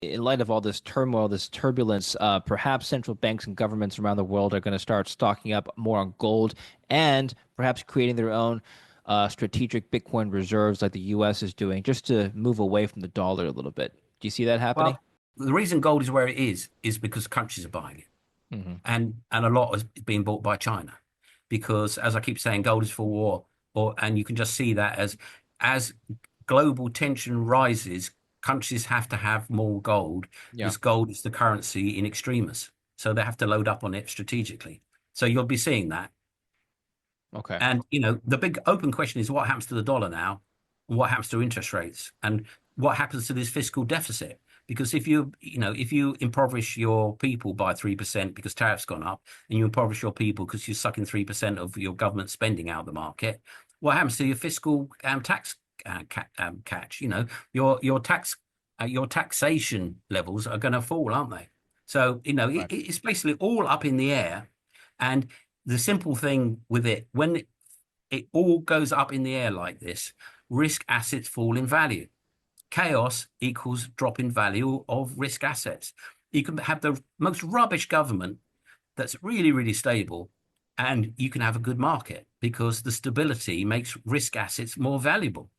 in light of all this turmoil, this turbulence, perhaps central banks and governments around the world are going to start stocking up more on gold and perhaps creating their own strategic Bitcoin reserves like the US is doing just to move away from the dollar a little bit. Do you see that happening? Well, the reason gold is where it is because countries are buying it, Hmm. and a lot is being bought by China, because as I keep saying, gold is for war, and you can just see that as global tension rises, countries have to have more gold Yeah. because gold is the currency in extremis, so they have to load up on it strategically. So you'll be seeing that. Okay. And the big open question is what happens to the dollar now? What happens to interest rates? And what happens to this fiscal deficit? Because if you impoverish your people by 3% because tariffs gone up, and you impoverish your people because you're sucking 3% of your government spending out of the market, what happens to your fiscal tax catch? Your taxation levels are going to fall, aren't they? So Right. it's basically all up in the air. And the simple thing with it, when it all goes up in the air like this, risk assets fall in value. Chaos equals drop in value of risk assets. You can have the most rubbish government that's really, really stable, and you can have a good market because the stability makes risk assets more valuable.